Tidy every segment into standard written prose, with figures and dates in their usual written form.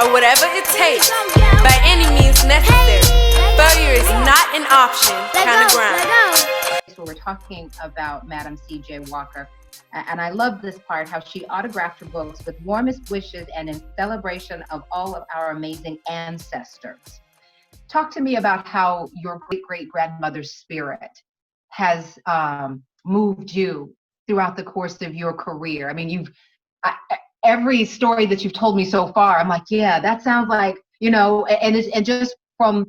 or whatever it takes, by any means necessary. Failure is not an option kind of grind. So we're talking about Madam C.J. Walker. And I love this part, how she autographed her books with warmest wishes and in celebration of all of our amazing ancestors. Talk to me about how your great-great-grandmother's spirit has moved you throughout the course of your career. I mean, every story that you've told me so far, I'm like, yeah, that sounds like, you know, and just from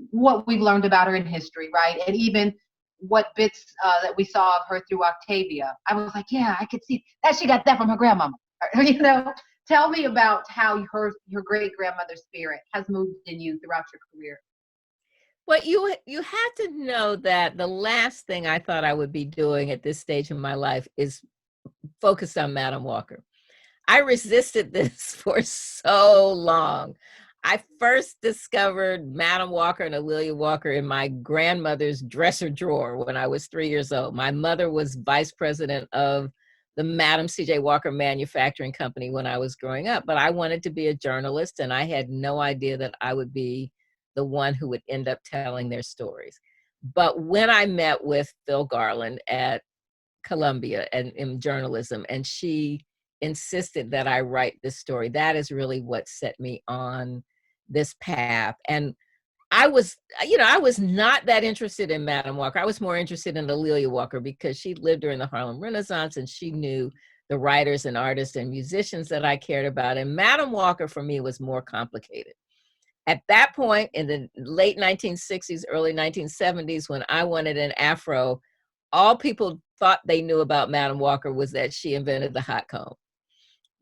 what we've learned about her in history, right? And even what bits that we saw of her through Octavia, I was like, yeah, I could see that she got that from her grandmama. You know, tell me about how your great-grandmother's spirit has moved in you throughout your career. Well, you have to know that the last thing I thought I would be doing at this stage in my life is focused on Madam Walker. I resisted this for so long. I first discovered Madam Walker and A'Lelia Walker in my grandmother's dresser drawer when I was 3 years old. My mother was vice president of the Madam C.J. Walker Manufacturing Company when I was growing up, but I wanted to be a journalist, and I had no idea that I would be the one who would end up telling their stories. But when I met with Phil Garland at Columbia and in journalism, and she insisted that I write this story, that is really what set me on this path. And I was not that interested in Madam Walker. I was more interested in A'Lelia Walker because she lived during the Harlem Renaissance and she knew the writers and artists and musicians that I cared about. And Madam Walker for me was more complicated. At that point in the late 1960s, early 1970s, when I wanted an afro, all people thought they knew about Madam Walker was that she invented the hot comb.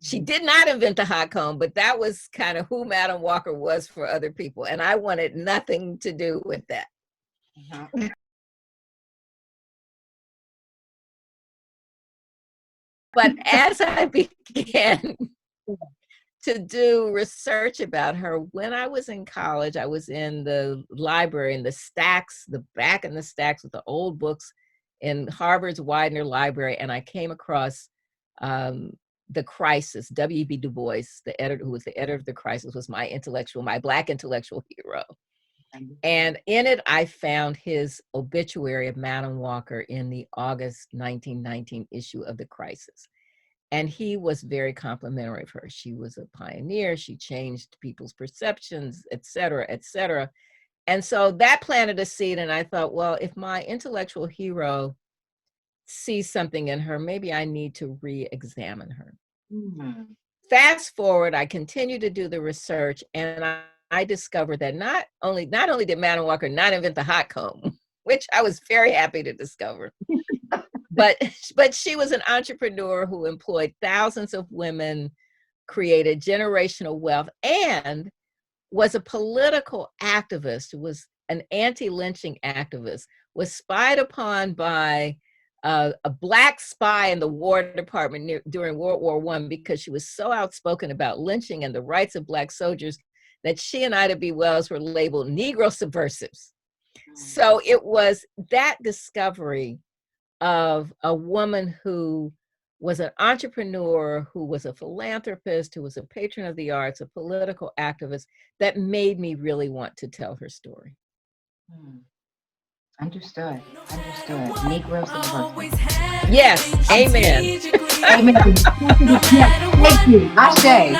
She did not invent the hot comb, but that was kind of who Madam Walker was for other people. And I wanted nothing to do with that. Uh-huh. But as I began to do research about her, when I was in college, I was in the library, in the stacks, the back in the stacks with the old books in Harvard's Widener Library, and I came across The Crisis. W.E.B. Du Bois, the editor, who was the editor of The Crisis, was my Black intellectual hero. And in it, I found his obituary of Madam Walker in the August 1919 issue of The Crisis. And he was very complimentary of her. She was a pioneer. She changed people's perceptions, et cetera, et cetera. And so that planted a seed. And I thought, well, if my intellectual hero sees something in her, maybe I need to re-examine her. Mm-hmm. Fast forward, I continued to do the research, and I discovered that not only did Madam Walker not invent the hot comb, which I was very happy to discover, but she was an entrepreneur who employed thousands of women, created generational wealth, and was a political activist, was an anti-lynching activist, was spied upon by a Black spy in the War Department during World War I because she was so outspoken about lynching and the rights of Black soldiers that she and Ida B. Wells were labeled Negro subversives. So it was that discovery of a woman who was an entrepreneur, who was a philanthropist, who was a patron of the arts, a political activist, that made me really want to tell her story. Understood. Negro subversive. Yes. Amen. Amen. Thank you. Ashe.